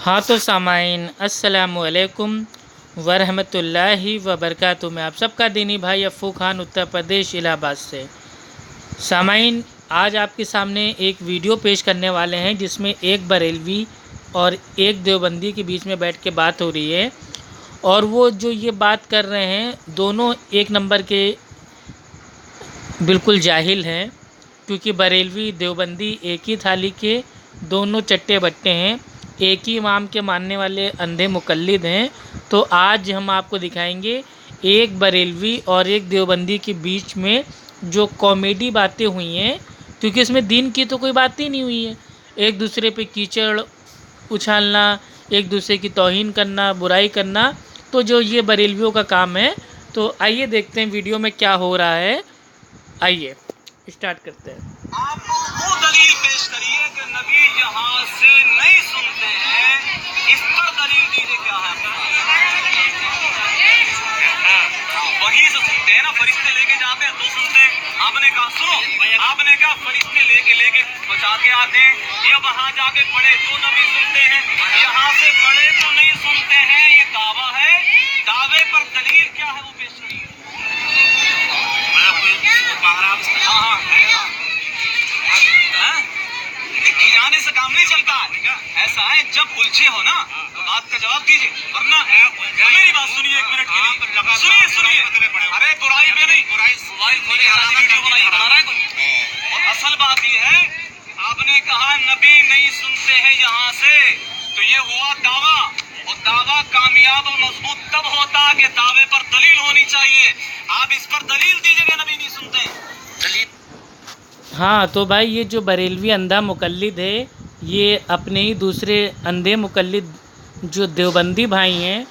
हाँ तो सामाइन अस्सलामुअलैकुम वरहमतुल्लाहि वबरकातुहू। मैं आप सबका दीनी भाई अफ़ू खान उत्तर प्रदेश इलाहाबाद से। सामाइन, आज आपके सामने एक वीडियो पेश करने वाले हैं जिसमें एक बरेलवी और एक देवबंदी के बीच में बैठ के बात हो रही है। और वो जो ये बात कर रहे हैं दोनों एक नंबर के बिल्कुल जाहिल हैं, क्योंकि बरेलवी देवबंदी एक ही थाली के दोनों चट्टे बट्टे हैं, एक ही इमाम के मानने वाले अंधे मुकल्लिद हैं। तो आज हम आपको दिखाएंगे एक बरेलवी और एक देवबंदी के बीच में जो कॉमेडी बातें हुई हैं, क्योंकि इसमें दीन की तो कोई बात ही नहीं हुई है। एक दूसरे पे कीचड़ उछालना, एक दूसरे की तौहीन करना, बुराई करना, तो जो ये बरेलवियों का काम है। तो आइए देखते हैं वीडियो में क्या हो रहा है। आइए स्टार्ट करते हैं। आप वो दलील पेश करिए कि नबी यहाँ से नहीं सुनते हैं, इस पर दलील दीजिए। क्या है वही से सुनते हैं ना, फरिश्ते लेके जाते हैं तो सुनते हैं। आपने कहा सुनो, आपने कहा फरिश्ते लेके बचा के आते हैं, या वहां जाके पढ़े तो नबी सुनते हैं, यहाँ से पढ़े तो नहीं सुनते हैं। ये दावा है, दावे पर दलील क्या है वो पेश करिए। जाने से काम नहीं चलता है। ऐसा है, जब उलझे हो ना तो बात का जवाब दीजिए, वरना मेरी बात सुनिए एक मिनट के लिए। सुनिए अरे बुराई पे नहीं, वीडियो बना रहा है कोई। और असल बात ये है, आपने कहा नबी नहीं सुनते हैं यहाँ से, तो ये हुआ दावा। और दावा कामयाब और मजबूत तब होता कि दावे पर दलील होनी चाहिए। आप इस पर दलील दीजिएगा नबी नहीं सुनते। हाँ तो भाई, ये जो बरेलवी अंधा मुकल्लिद है, ये अपने ही दूसरे अंधे मुकल्लिद जो देवबंदी भाई हैं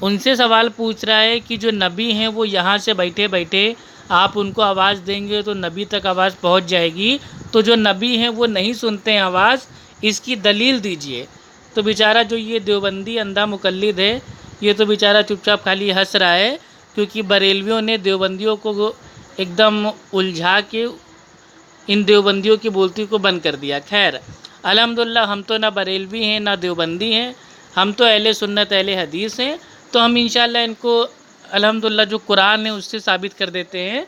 उनसे सवाल पूछ रहा है कि जो नबी हैं वो यहाँ से बैठे बैठे आप उनको आवाज़ देंगे तो नबी तक आवाज़ पहुँच जाएगी, तो जो नबी हैं वो नहीं सुनते हैं आवाज़, इसकी दलील दीजिए। तो बेचारा जो ये देवबंदी अंधा मुकल्लिद है, ये तो बेचारा चुपचाप खाली हंस रहा है, क्योंकि बरेलवियों ने देवबंदियों को एकदम उलझा के इन देवबंदियों की बोलती को बंद कर दिया। खैर अल्हम्दुलिल्लाह, हम तो ना बरेलवी हैं ना देवबंदी हैं, हम तो अहले सुन्नत अहले हदीस हैं। तो हम इंशाल्लाह इनको अल्हम्दुलिल्लाह जो कुरान है उससे साबित कर देते हैं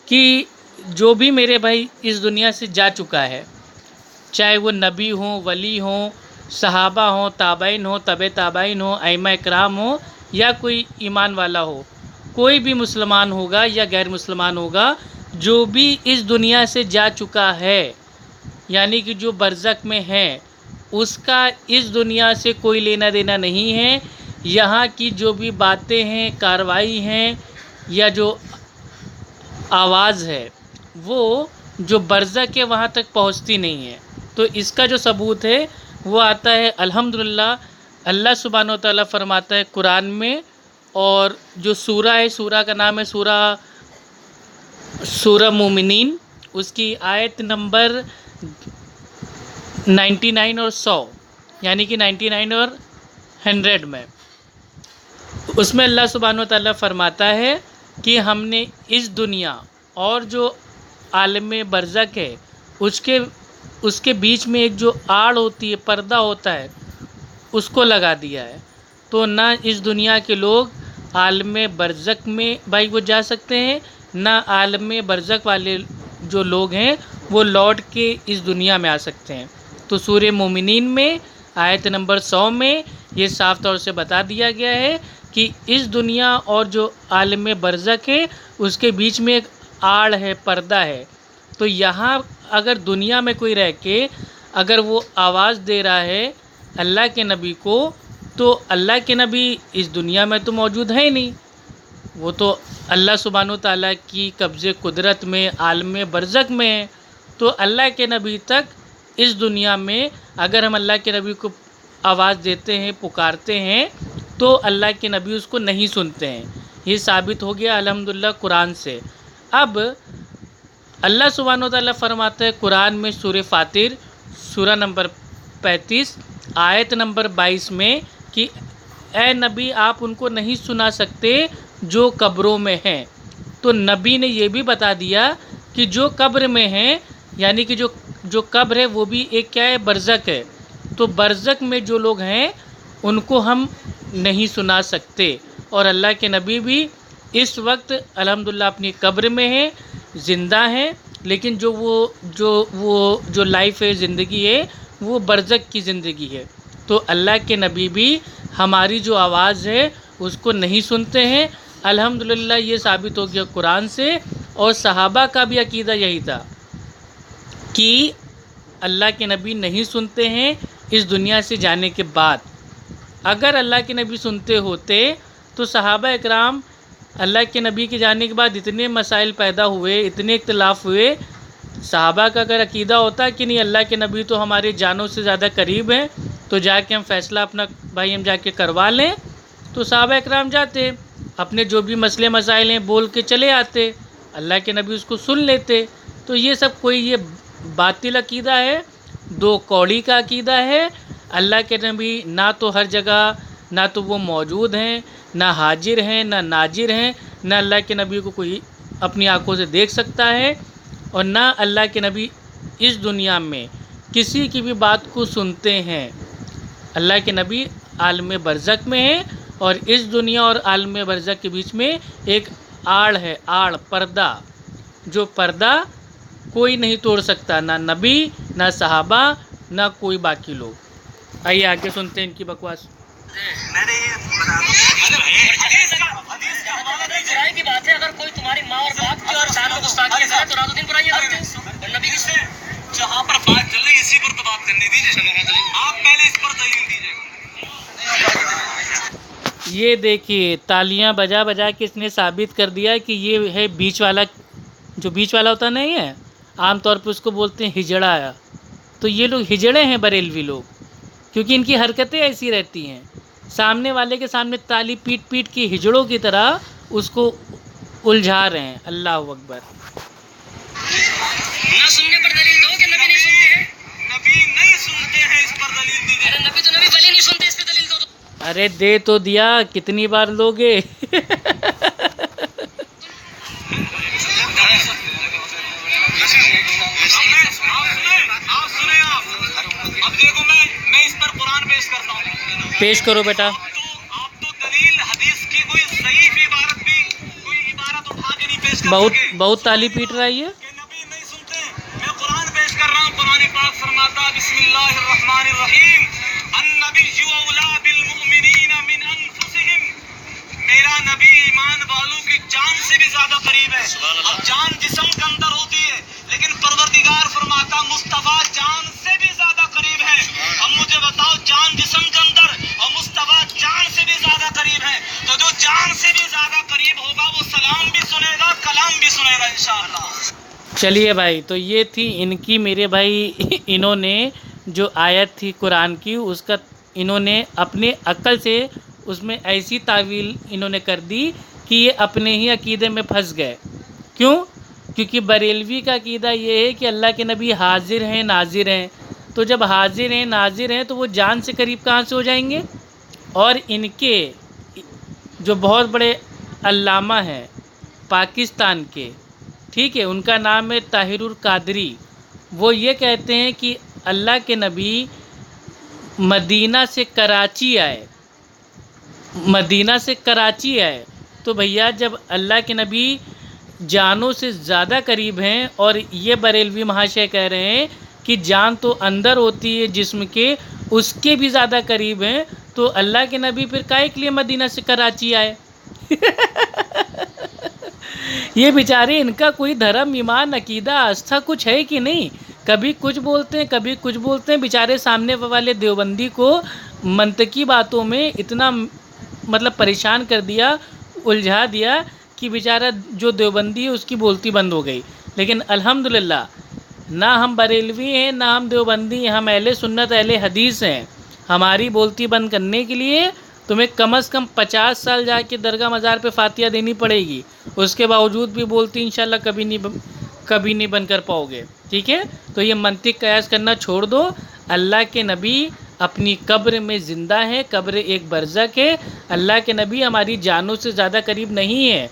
कि जो भी मेरे भाई इस दुनिया से जा चुका है, चाहे वो नबी हों, वली हों, सहाबा हों, ताबईन हो, तबे ताबईन हो, अइम्मा इकराम हो, या कोई ईमान वाला हो, कोई भी मुसलमान होगा या गैर मुसलमान होगा, जो भी इस दुनिया से जा चुका है, यानी कि जो बरज़ख में है, उसका इस दुनिया से कोई लेना देना नहीं है। यहाँ की जो भी बातें हैं, कार्रवाई हैं, या जो आवाज़ है, वो जो बरज़ख है वहाँ तक पहुँचती नहीं है। तो इसका जो सबूत है वो आता है अल्हम्दुलिल्लाह, अल्लाह सुब्हानो व तआला फरमाता है कुरान में, और जो सूरा है, सूरा का नाम है सूरा मोमिनीन, उसकी आयत नंबर 99 और 100, यानी कि 99 और 100 में, उसमें अल्लाह सुब्हानो व तआला फरमाता है कि हमने इस दुनिया और जो आलम बरज़ख है उसके बीच में एक जो आड़ होती है, पर्दा होता है, उसको लगा दिया है। तो ना इस दुनिया के लोग आलम बरज़ख में भाई वो जा सकते हैं, ना आलम बरज़ख वाले जो लोग हैं वो लौट के इस दुनिया में आ सकते हैं। तो सूरे मोमिनीन में आयत नंबर 100 में ये साफ़ तौर से बता दिया गया है कि इस दुनिया और जो आलम बरज़ख है उसके बीच में एक आड़ है, पर्दा है। तो यहाँ अगर दुनिया में कोई रह के अगर वो आवाज़ दे रहा है अल्लाह के नबी को, तो अल्लाह के नबी इस दुनिया में तो मौजूद है ही नहीं, वो तो अल्लाह सुब्हानो ताला की कब्ज़े कुदरत में आलम बरज़ख में है। तो अल्लाह के नबी तक इस दुनिया में अगर हम अल्लाह के नबी को आवाज़ देते हैं, पुकारते हैं, तो अल्लाह के नबी उसको नहीं सुनते हैं। ये साबित हो गया अल्हम्दुलिल्लाह कुरान से। अब अल्लाह सुब्हानो ताला फरमाता है कुरान में सूरह फातिर सूरा नंबर 35 आयत नंबर 22 में कि ए नबी, आप उनको नहीं सुना सकते जो कब्रों में हैं। तो नबी ने ये भी बता दिया कि जो कब्र में हैं, यानी कि जो कब्र है वो भी एक क्या है, बरज़ख है। तो बरज़ख में जो लोग हैं उनको हम नहीं सुना सकते। और अल्लाह के नबी भी इस वक्त अल्हम्दुलिल्लाह अपनी कब्र में है, ज़िंदा हैं, लेकिन जो लाइफ है, ज़िंदगी है, वो बरज़ख की ज़िंदगी है। तो अल्लाह के नबी भी हमारी जो आवाज़ है उसको नहीं सुनते हैं। अल्हम्दुलिल्लाह ये साबित हो गया कुरान से, और सहाबा का भी अकीदा यही था कि अल्लाह के नबी नहीं सुनते हैं इस दुनिया से जाने के बाद। अगर अल्लाह के नबी सुनते होते तो सहाबा इकराम अल्लाह के नबी के जाने के बाद इतने मसाइल पैदा हुए, इतने इख्तिलाफ़ हुए। सहाबा का अगर अकीदा होता कि नहीं अल्लाह के नबी तो हमारे जानों से ज़्यादा करीब हैं, तो जाके हम फ़ैसला अपना भाई हम जाके करवा लें, तो सहाबा इकराम जाते, अपने जो भी मसले मसाइल हैं बोल के चले आते, अल्लाह के नबी उसको सुन लेते। तो ये सब कोई ये बातिल अकीदा है, दो कौड़ी का अकीदा है। अल्लाह के नबी ना तो हर जगह, ना तो वो मौजूद हैं, ना हाजिर हैं, ना नाजिर हैं, ना अल्लाह के नबी को कोई अपनी आंखों से देख सकता है, और ना अल्लाह के नबी इस दुनिया में किसी की भी बात को सुनते हैं। अल्लाह के नबी आलम बरज़ख में है, और इस दुनिया और आलम बरज़ख के बीच में एक आड़ है, आड़, पर्दा, जो पर्दा कोई नहीं तोड़ सकता, ना नबी, ना सहाबा, ना कोई बाकी लोग। आइए आगे सुनते हैं इनकी बकवास। मैंने ये बता दूं हदीस का हवाला नहीं बुराई की बात है, अगर कोई तुम्हारी माँ और बाप की और शान में गुस्ताखी करे तो रातों दिन बुराइयां करते हो। और नबी से जहाँ पर बात चल रही है इसी पर तो बात करने दीजिए, आप पहले इस पर दलील दीजिएगा। ये देखिए तालियां बजा बजा के इसने साबित कर दिया कि ये है बीच वाला, जो बीच वाला होता नहीं है, आमतौर पे उसको बोलते हैं हिजड़ा आया। तो ये लोग हिजड़े हैं बरेलवी लोग, क्योंकि इनकी हरकतें ऐसी रहती हैं, सामने वाले के सामने ताली पीट पीट के हिजड़ों की तरह उसको उलझा रहे हैं। अल्लाह अकबर। ना सुनने पर दलील दो कि नबी नहीं सुनते हैं। नबी नहीं सुनते हैं, इस पर दलील दीजिए। अरे नबी तो नबी वली नहीं सुनते, इस पे दलील दो। अरे दे तो दिया, कितनी बार लोगे? अब देखो मैं इस पर कुरान पेश करता हूँ। पेश करो बेटा। आप तो दलील हदीस की कोई सही इबारत भी, कोई इबारत उठा के नहीं पेश कर सके। बहुत ताली पीट रहा है ये। कि नबी नहीं सुनते। मैं कुरान पेश कर रहा हूँ। कुरान पाक फरमाता बिस्मिल्लाहिर्रहमानिर्रहीम अन्नबिय्यु औला बिल मुमिनीना मिन अनफुसिहिम। मेरा नबी ईमान वालों की जान से भी ज्यादा करीब है। अब जान जिस्म के अंदर होती है, लेकिन परवरदिगार फरमाता मुस्तफा जान से भी ज्यादा करीब है। अब मुझे बताओ, जान जिस्म के अंदर और मुस्तफा जान से भी ज्यादा करीब है, तो जो जान से भी ज्यादा करीब होगा वो सलाम भी सुनेगा, कलाम भी सुनेगा इंशाअल्लाह। चलिए भाई, तो ये थी इनकी, मेरे भाई इन्होंने जो आयत थी कुरान की, उसका इन्होंने अपने अक्ल से उसमें ऐसी तावील इन्होंने कर दी कि ये अपने ही अकीदे में फंस गए। क्यों? क्योंकि बरेलवी का अकीदा ये है कि अल्लाह के नबी हाजिर हैं, नाजिर हैं। तो जब हाजिर हैं, नाजिर हैं, तो वो जान से करीब कहाँ से हो जाएंगे? और इनके जो बहुत बड़े अल्लामा हैं पाकिस्तान के, ठीक है, उनका नाम है ताहिरुल कादरी। वो ये कहते हैं कि अल्लाह के नबी मदीना से कराची आए, मदीना से कराची आए। तो भैया जब अल्लाह के नबी जानों से ज़्यादा करीब हैं, और ये बरेलवी महाशय कह रहे हैं कि जान तो अंदर होती है जिस्म के, उसके भी ज़्यादा करीब हैं, तो अल्लाह के नबी फिर काहे के लिए मदीना से कराची आए? ये बेचारे, इनका कोई धर्म, ईमान, अकीदा, आस्था कुछ है कि नहीं? कभी कुछ बोलते हैं, कभी कुछ बोलते हैं। बेचारे सामने वाले देवबंदी को मंतकी बातों में इतना मतलब परेशान कर दिया, उलझा दिया कि बेचारा जो देवबंदी है उसकी बोलती बंद हो गई। लेकिन अल्हम्दुलिल्लाह ना हम बरेलवी हैं, ना हम देवबंदी हैं, हम अहले सुन्नत अहले हदीस हैं। हमारी बोलती बंद करने के लिए तुम्हें कम से कम 50 साल जाके दरगाह मज़ार पे फातिया देनी पड़ेगी। उसके बावजूद भी बोलती इंशाल्लाह कभी नहीं बंद कर पाओगे। ठीक है, तो ये मंतिक कयास करना छोड़ दो। अल्लाह के नबी अपनी कब्र में ज़िंदा है, कब्र एक बरज़ख है। अल्लाह के नबी हमारी जानों से ज़्यादा करीब नहीं है।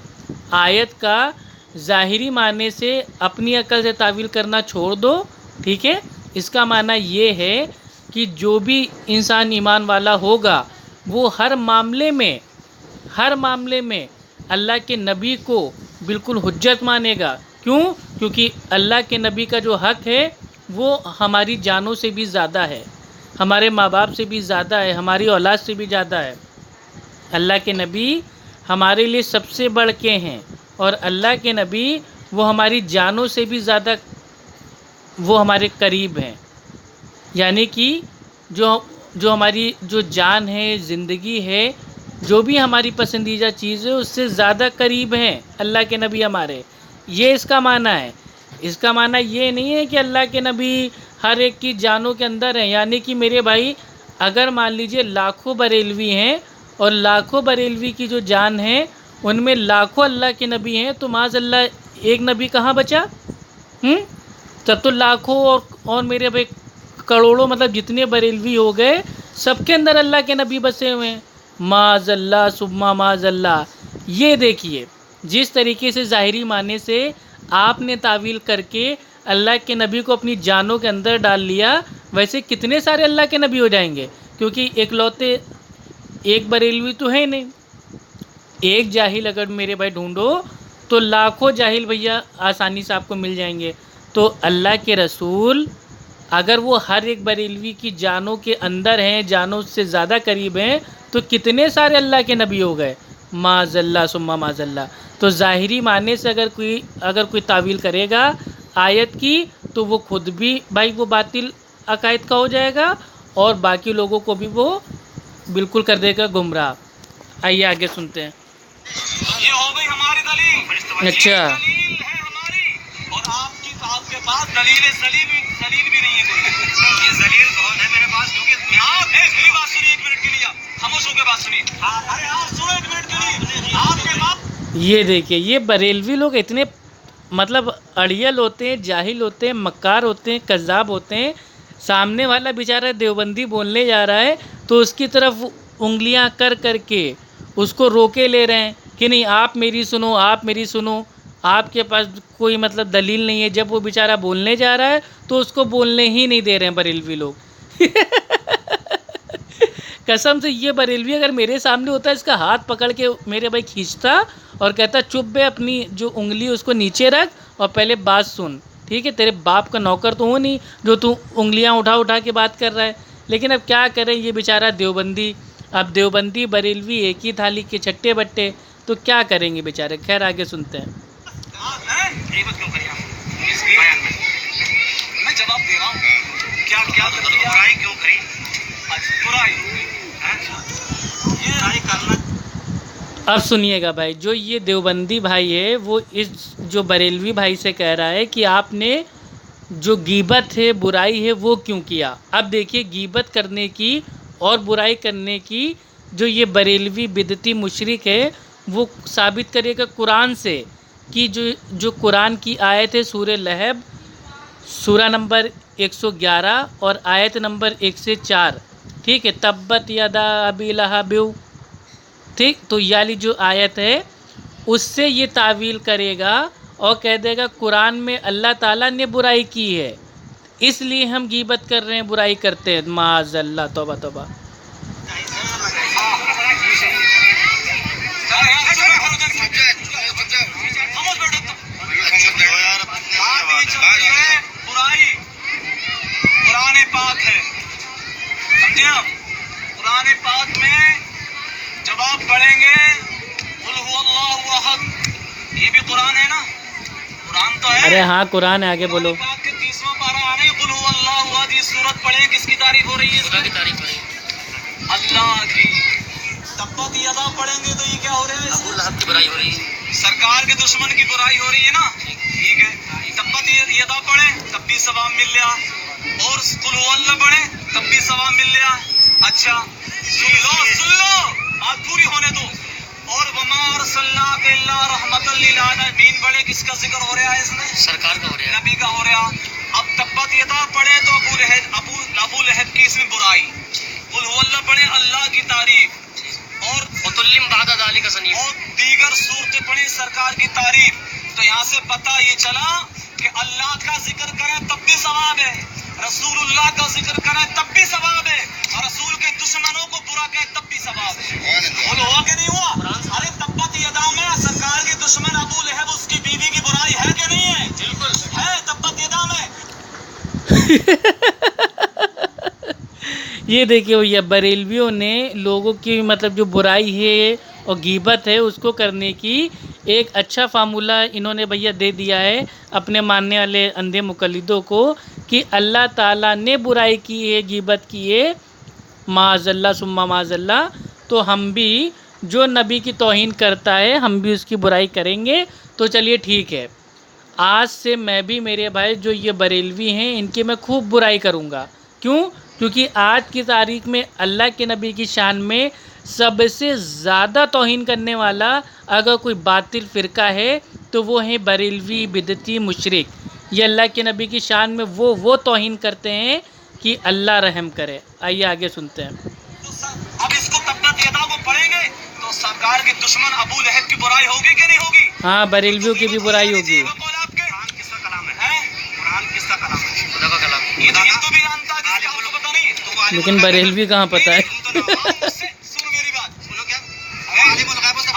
आयत का ज़ाहिरी माने से अपनी अकल से तावील करना छोड़ दो। ठीक है, इसका माना ये है कि जो भी इंसान ईमान वाला होगा वो हर मामले में अल्लाह के नबी को बिल्कुल हुज्जत मानेगा। क्यों? क्योंकि अल्लाह के नबी का जो हक़ है वो हमारी जानों से भी ज़्यादा है, हमारे माँ बाप से भी ज़्यादा है, हमारी औलाद से भी ज़्यादा है। अल्लाह के नबी हमारे लिए सबसे बढ़ के हैं और अल्लाह के नबी वो हमारी जानों से भी ज़्यादा वो हमारे करीब हैं। यानी कि जो हमारी जो जान है, ज़िंदगी है, जो भी हमारी पसंदीदा चीज़ है उससे ज़्यादा करीब हैं अल्लाह के नबी हमारे। ये इसका माना है। इसका माना ये नहीं है कि अल्लाह के नबी हर एक की जानों के अंदर हैं। यानी कि मेरे भाई, अगर मान लीजिए लाखों बरेलवी हैं और लाखों बरेलवी की जो जान है उनमें लाखों अल्लाह के नबी हैं, तो माज़अल्लाह एक नबी कहाँ बचा? तब तो लाखों और मेरे भाई करोड़ों, मतलब जितने बरेलवी हो गए सबके अंदर अल्लाह के नबी बसे हुए हैं। माज़अल्लाह सुम्मा माज़अल्लाह। ये देखिए, जिस तरीके से ज़ाहिरी माने से आपने तावील करके अल्लाह के नबी को अपनी जानों के अंदर डाल लिया, वैसे कितने सारे अल्लाह के नबी हो जाएंगे, क्योंकि एकलौते एक बरेलवी तो है नहीं। एक जाहिल अगर मेरे भाई ढूंढो तो लाखों जाहिल भैया आसानी से आपको मिल जाएंगे। तो अल्लाह के रसूल अगर वो हर एक बरेलवी की जानों के अंदर हैं, जानों से ज़्यादा करीब हैं, तो कितने सारे अल्लाह के नबी हो गए। माज़अल्लाह सुम्मा माज़अल्लाह। तो ज़ाहिरी मानने से अगर कोई तावील करेगा आयत की, तो वो खुद भी भाई वो बातिल अकायद का हो जाएगा और बाकी लोगों को भी वो बिल्कुल कर देगा गुमराह। आइए आगे सुनते हैं। ये हो गई हमारी दलील। अच्छा। ये दलील है हमारी, और आपके पास दलील भी नहीं है कोई। ये दलील कौन है मेरे पास? क्योंकि आप मेरी बात सुनिए एक मिनट के लिए, आप खामोश होकर बात सुनिए। अरे आप सुनो एक मिनट के लिए। आपके बाप ये देखिए, ये बरेलवी लोग इतने मतलब अड़ियल होते हैं, जाहिल होते हैं, मक्कार होते हैं, कज़्ज़ाब होते हैं। सामने वाला बेचारा देवबंदी बोलने जा रहा है तो उसकी तरफ उंगलियां कर करके उसको रोके ले रहे हैं कि नहीं आप मेरी सुनो, आप मेरी सुनो। आपके पास कोई मतलब दलील नहीं है। जब वो बेचारा बोलने जा रहा है तो उसको बोलने ही नहीं दे रहे हैं बरेलवी लोग। कसम से ये बरेलवी अगर मेरे सामने होता है, इसका हाथ पकड़ के मेरे भाई खींचता और कहता चुप बे, अपनी जो उंगली उसको नीचे रख और पहले बात सुन, ठीक है? तेरे बाप का नौकर तो हो नहीं जो तू उंगलियां उठा उठा के बात कर रहा है। लेकिन अब क्या करें, ये बेचारा देवबंदी, अब देवबंदी बरेलवी एक ही थाली के छट्टे बट्टे, तो क्या करेंगे बेचारे। खैर आगे सुनते हैं। क्यों करी आप? मैं जवाब दे रहा हूँ। क्या बुराई क्यों करी? बुराई ये करना। अब सुनिएगा भाई, जो ये देवबंदी भाई है वो इस जो बरेलवी भाई से कह रहा है कि आपने जो गीबत है, बुराई है, वो क्यों किया। अब देखिए, गीबत करने की और बुराई करने की जो ये बरेलवी बिदती मुशरिक है वो साबित करेगा कुरान से कि जो कुरान की आयत है सूरह लहब, सूरा नंबर 111 और आयत नंबर 1 से 4, ठीक है? तब्बत यदा अबी लहब, ठीक? तो याली जो आयत है उससे ये तावील करेगा और कह देगा कुरान में अल्लाह ताला ने बुराई की है, इसलिए हम गीबत कर रहे हैं, बुराई करते हैं। माज़अल्लाह, तौबा तौबा। बुराई कुरान पाक है, समझे आप? कुरान पाक में जब आप पढ़ेंगे कुल हुवल्लाहु अहद, ये भी कुरान है ना? कुरान तो है। अरे हाँ कुरान है, आगे बोलो। पाक के 30वां पारा आने कुल हुवल्लाहु अहद, ये सूरत पढ़े, किसकी तारीफ हो रही है? खुदा की तारीफ हो रही है, अल्लाह की। तब्बत यदा पढ़ेंगे तो ये क्या हो रहा है? अबू लहब की बुराई हो रही है, सरकार के दुश्मन की बुराई हो रही है ना? ठीक है। तब्बत यदा पढ़े तब भी सवाब मिल गया, और कुल हुवल्लाह पढ़े तब भी सवाब मिल गया। अच्छा सुन लो, बात पूरी होने दो। और वमा अरसलनाका इल्ला रहमतल लिल आलमीन पढ़े, किसका जिक्र हो रहा है इसमें? सरकार का हो रहा है, नबी का हो रहा। अब तब्बत यदा पढ़े तो अबू लहब की इसमें बुराई, कुल हुवल्लाह पढ़े अल्लाह की तारीफ, और उतुल्लिम बादा दालिका सनीम, और दीगर सूरतें पढ़ी सरकार की तारीफ। तो यहाँ से पता ये चला कि अल्लाह का जिक्र करें तब भी सवाब है, रसूलुल्लाह का जिक्र करें तब भी सवाब है, और रसूल के दुश्मनों को बुरा कहें तब भी सवाब है। बोलो हुआ कि नहीं हुआ? अरे तब्बत यदा में सरकार के दुश्मन अबू लहब उसकी बीवी की बुराई है कि नहीं है? बिल्कुल है, तब्बत यदा में। ये देखिए भैया, बरेलवियों ने लोगों की मतलब जो बुराई है और गीबत है उसको करने की एक अच्छा फार्मूला इन्होंने भैया दे दिया है अपने मानने वाले अंधे मुकल्लिदों को कि अल्लाह ताला ने बुराई की है, गीबत की है, माज़ल्ला सुम्मा माज़ल्ला, तो हम भी जो नबी की तौहीन करता है हम भी उसकी बुराई करेंगे। तो चलिए ठीक है, आज से मैं भी, मेरे भाई जो ये बरेलवी हैं इनकी मैं खूब बुराई करूँगा। क्यों? क्योंकि आज की तारीख में अल्लाह के नबी की शान में सबसे ज़्यादा तौहीन करने वाला अगर कोई बातिल फ़िरका है तो वो है बरेलवी, बिदती, मुशरिक। ये अल्लाह के नबी की शान में वो तौहीन करते हैं कि अल्लाह रहम करे। आइए आगे सुनते हैं। अब इसको तब्बत यदा को पढ़ेंगे तो सरकार के दुश्मन अबू लहब की बुराई होगी कि नहीं होगी? हाँ, बरेलवियों की भी बुराई होगी। कुरान किसका कलाम है? कुरान किसका कलाम है? खुदा का कलाम। ये तो हिंदू भी जानता है, जिसका आपको पता नहीं। लेकिन बरेलवी कहाँ पता है? सुनो मेरी बात, सुनो क्या?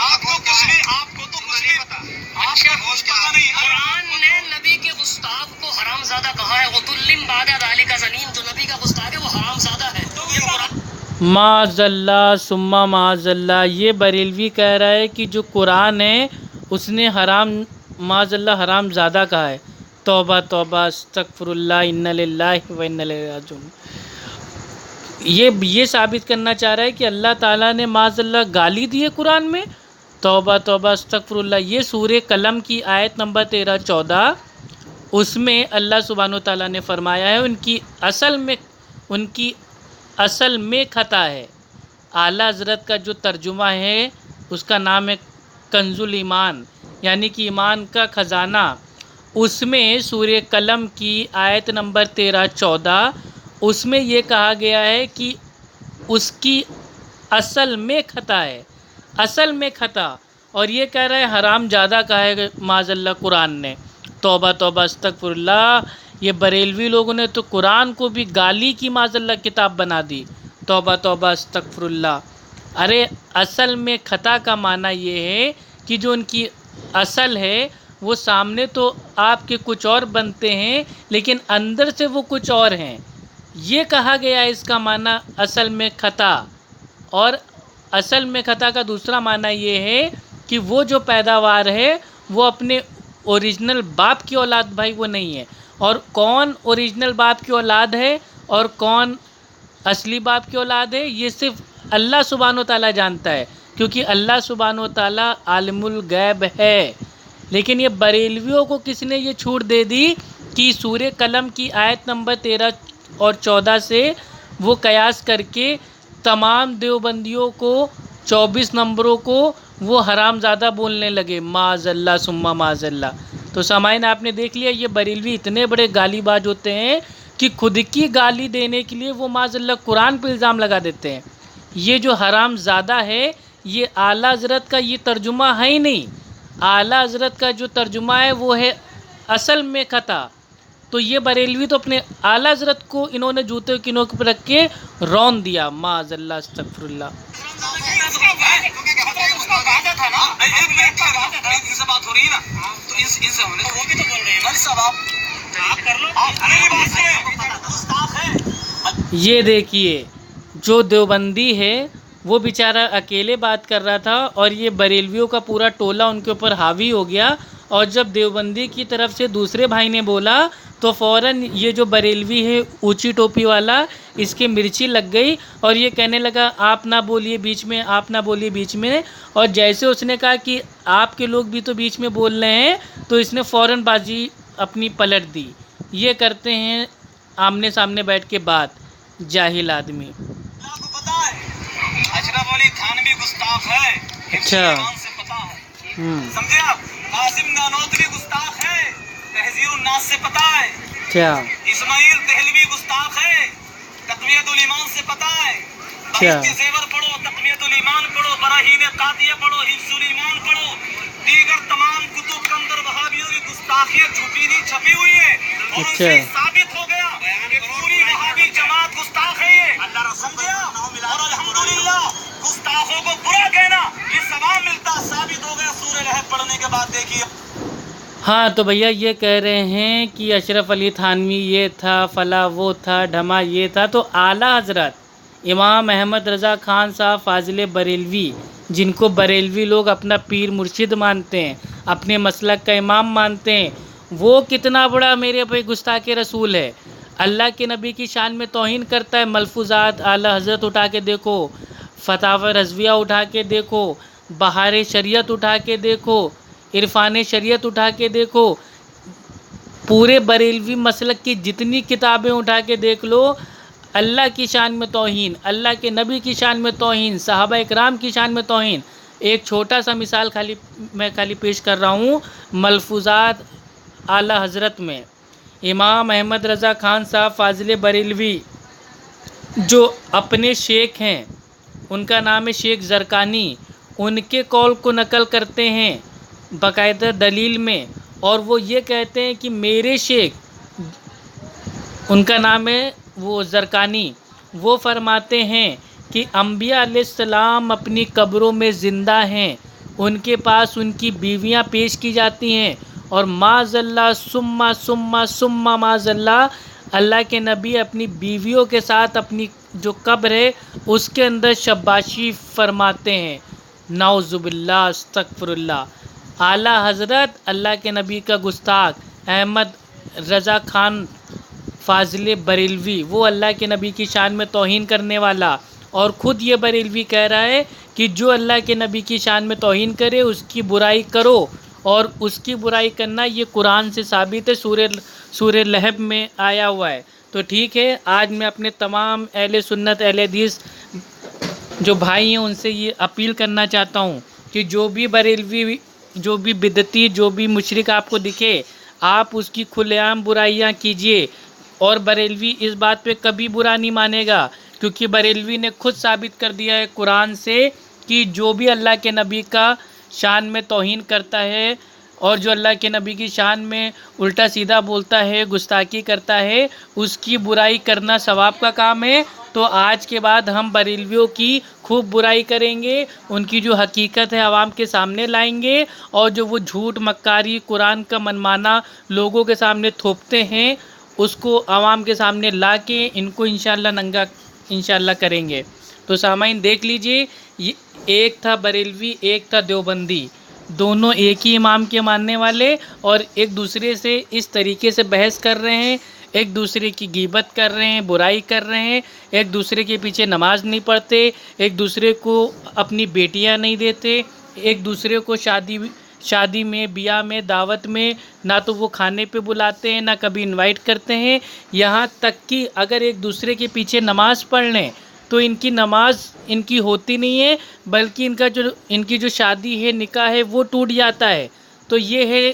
आपको कुछ नहीं, आपको तो कुछ नहीं पता, आपको कुछ पता नहीं। कुरान ने नबी के गुस्ताख को हरामजादा कहा है। वतुल्लिम बादा ज़ालिका ज़नीम, जो नबी का गुस्ताख है वो हरामजादा है। ये कुरान माज़ल्ला सुम्मा माज़ल्ला, ये बरेलवी कह रहा है कि जो कुरान है उसने हराम, माज़ल्ला हराम ज़्यादा कहा है। तौबा तौबा अस्तगफिरुल्लाह इन्ना लिल्लाहि व इन्ना इलैहि राजिऊन। ये साबित करना चाह रहा है कि अल्लाह ताला ने माज़ल्ला गाली दी है कुरान में। तौबा तौबा अस्तगफिरुल्लाह, ये सूरे कलम की आयत नंबर 13-14, उसमें अल्लाह सुब्हानो ताला ने फरमाया है उनकी असल में खता है। आला हज़रत का जो तर्जुमा है उसका नाम है कंजुल ईमान, यानी कि ईमान का ख़जाना। उसमें सूरे कलम की आयत नंबर 13-14, उसमें ये कहा गया है कि उसकी असल में खता है, असल में खता। और ये कह रहा है हराम ज़्यादा कहा है माज़ल्ला कुरान ने। तौबा तौबा अस्तगफिरुल्लाह, ये बरेलवी लोगों ने तो कुरान को भी गाली की माज़ल्ला किताब बना दी। तौबा तौबा अस्तगफिरुल्लाह। अरे असल में खता का माना ये है कि जो उनकी असल है वो सामने तो आपके कुछ और बनते हैं लेकिन अंदर से वो कुछ और हैं, ये कहा गया है इसका माना असल में खता। और असल में खता का दूसरा माना ये है कि वो जो पैदावार है वो अपने ओरिजिनल बाप की औलाद भाई वो नहीं है। और कौन ओरिजिनल बाप की औलाद है और कौन असली बाप की औलाद है ये सिर्फ अल्लाह सुब्हानो ताला जानता है, क्योंकि अल्लाह सुब्हानो ताला आलिमुल गैब है। लेकिन ये बरेलवियों को किसने ये छूट दे दी कि सूरे कलम की आयत नंबर 13 और 14 से वो कयास करके तमाम देवबंदियों को 24 नंबरों को वो हरामज़ादा बोलने लगे। माज़ल्ला सुम्मा माज़ल्ला। तो सामाइन आपने देख लिया, ये बरेलवी इतने बड़े गालीबाज होते हैं कि खुद की गाली देने के लिए वो माज़ल्ला कुरान पर इल्ज़ाम लगा देते हैं। ये जो हरामज़ादा है ये आला हज़रत का ये तर्जुमा है ही नहीं। आला हज़रत का जो तर्जुमा है वो है असल में खता। तो ये बरेलवी तो अपने आला हज़रत को इन्होंने जूते की नोक पर रख के रौन दिया। माज़ल्ला अस्तगफिरुल्लाह। इनसे बात हो रही है ना, तो इनसे होने वो भी तो बोल रहे हैं सब आप कर लो। ये देखिए जो देवबंदी है वो बेचारा अकेले बात कर रहा था और ये बरेलवियों का पूरा टोला उनके ऊपर हावी हो गया। और जब देवबंदी की तरफ से दूसरे भाई ने बोला तो फ़ौरन ये जो बरेलवी है ऊंची टोपी वाला, इसके मिर्ची लग गई और ये कहने लगा आप ना बोलिए बीच में, आप ना बोलिए बीच में। और जैसे उसने कहा कि आपके लोग भी तो बीच में बोल रहे हैं तो इसने फ़ौरन बाजी अपनी पलट दी। ये करते हैं आमने सामने बैठ के बात, जाहिल आदमी। आपको पता है अशरफ अली थानवी गुस्ताख है। अच्छा। से पता है, समझे आप? कासिम नानोतवी गुस्ताख है, तहज़ीरुन नास से पता है। क्या? इस्माइल दहलवी गुस्ताख है, तक़वियतुल ईमान से पता है। बहश्ती ज़ेवर पढ़ो, तक़वियतुल ईमान पढ़ो, बराहीन कातिया पढ़ो, हिफ्ज़ुल ईमान पढ़ो। दीगर तमाम कुतुब के अंदर वहाबियों की गुस्ताखियत छपी हुई है और उनसे साबित हो गया कि पूरी वहाबी जमात गुस्ताख है ये, समझे आप? और अल्हम्दुलिल्लाह करने के बाद देखिए। हाँ तो भैया ये कह रहे हैं कि अशरफ अली थानवी ये था, फला वो था, ढमा ये था। तो आला हज़रत इमाम अहमद रज़ा ख़ान साहब फ़ाज़िल बरेलवी, जिनको बरेलवी लोग अपना पीर मुर्शिद मानते हैं, अपने मसलक का इमाम मानते हैं, वो कितना बड़ा मेरे भाई गुस्ताखे रसूल है। अल्लाह के नबी की शान में तौहीन करता है। मलफूज़ात आला हज़रत उठा के देखो, फतावा रज़विया उठा के देखो, बहार शरीयत उठा के देखो, इरफान शरीयत उठा के देखो, पूरे बरेलवी मसलक की जितनी किताबें उठा के देख लो, अल्लाह की शान में तौहीन, अल्लाह के नबी की शान में तौहीन, सहाबा इकराम की शान में तौहीन। एक छोटा सा मिसाल मैं खाली पेश कर रहा हूँ। मलफूज़ात आला हज़रत में इमाम अहमद रज़ा ख़ान साहब फ़ाज़िल बरेलवी जो अपने शेख हैं, उनका नाम है शेख ज़रकानी, उनके कौल को नकल करते हैं बाकायदा दलील में, और वो ये कहते हैं कि मेरे शेख, उनका नाम है वो ज़रकानी, वो फरमाते हैं कि अम्बिया अलैहिस्सलाम अपनी कब्रों में ज़िंदा हैं, उनके पास उनकी बीवियां पेश की जाती हैं, और माज़ल्ला सुम्मा सुम्मा सुम्मा माज़ल्ला अल्लाह के नबी अपनी बीवियों के साथ अपनी जो कब्र है उसके अंदर शब्बाशी फरमाते हैं। नाउज़ुबिल्लाह अस्तगफिरुल्लाह। आला हज़रत अल्लाह के नबी का गुस्ताख अहमद रज़ा ख़ान फ़ाज़िल बरेलवी, वो अल्लाह के नबी की शान में तौहीन करने वाला, और ख़ुद ये बरेलवी कह रहा है कि जो अल्लाह के नबी की शान में तौहीन करे उसकी बुराई करो, और उसकी बुराई करना ये कुरान से साबित है, सूरह लहब में आया हुआ है। तो ठीक है, आज मैं अपने तमाम अहले सुन्नत अहले हदीस जो भाई हैं उनसे ये अपील करना चाहता हूँ कि जो भी बरेलवी, जो भी बिदती, जो भी मुशरिक आपको दिखे, आप उसकी खुलेआम बुराइयाँ कीजिए, और बरेलवी इस बात पे कभी बुरा नहीं मानेगा, क्योंकि बरेलवी ने खुद साबित कर दिया है कुरान से कि जो भी अल्लाह के नबी का शान में तौहीन करता है और जो अल्लाह के नबी की शान में उल्टा सीधा बोलता है, गुस्ताखी करता है, उसकी बुराई करना सवाब का काम है। तो आज के बाद हम बरेलवियों की खूब बुराई करेंगे, उनकी जो हकीकत है आवाम के सामने लाएंगे, और जो वो झूठ मक्कारी कुरान का मनमाना लोगों के सामने थोपते हैं उसको आवाम के सामने ला के इनको इंशाअल्लाह नंगा इंशाअल्लाह करेंगे। तो सामाइन देख लीजिए, ये एक था बरेलवी, एक था देवबंदी, दोनों एक ही इमाम के मानने वाले, और एक दूसरे से इस तरीके से बहस कर रहे हैं, एक दूसरे की गीबत कर रहे हैं, बुराई कर रहे हैं, एक दूसरे के पीछे नमाज नहीं पढ़ते, एक दूसरे को अपनी बेटियां नहीं देते, एक दूसरे को शादी में, बियाह में, दावत में ना तो वो खाने पे बुलाते हैं, ना कभी इनवाइट करते हैं। यहाँ तक कि अगर एक दूसरे के पीछे नमाज़ पढ़ लें तो इनकी नमाज इनकी होती नहीं है, बल्कि इनकी जो शादी है, निकाह है, वो टूट जाता है। तो ये है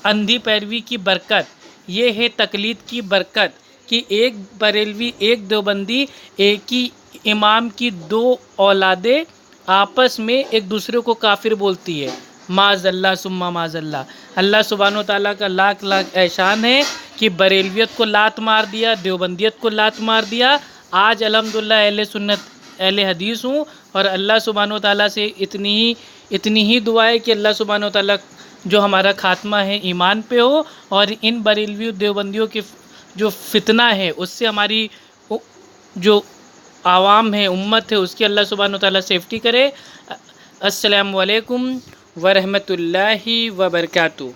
अंधी पैरवी की बरकत, ये है तकलीद की बरकत कि एक बरेलवी, एक देवबंदी, एक ही इमाम की दो औलादें आपस में एक दूसरे को काफिर बोलती है। माज़ल्ला सुम्मा माज़ल्ला। अल्लाह सुब्हानो ताला का लाख लाख एहसान है कि बरेलवियत को लात मार दिया, देवबंदियत को लात मार दिया। आज अल्हम्दुलिल्लाह अहले सुन्नत अहले हदीस हूँ, और अल्लाह सुब्हानो ताला से इतनी ही दुआ है कि अल्लाह सुब्हानो ताला जो हमारा खात्मा है ईमान पे हो, और इन बरेलवी देवबंदियों के जो फितना है उससे हमारी जो आवाम है, उम्मत है, उसकी अल्लाह सुब्हानो ताला सेफ्टी करे। अस्सलामु अलैकुम व रहमतुल्लाहि व बरकातुहू।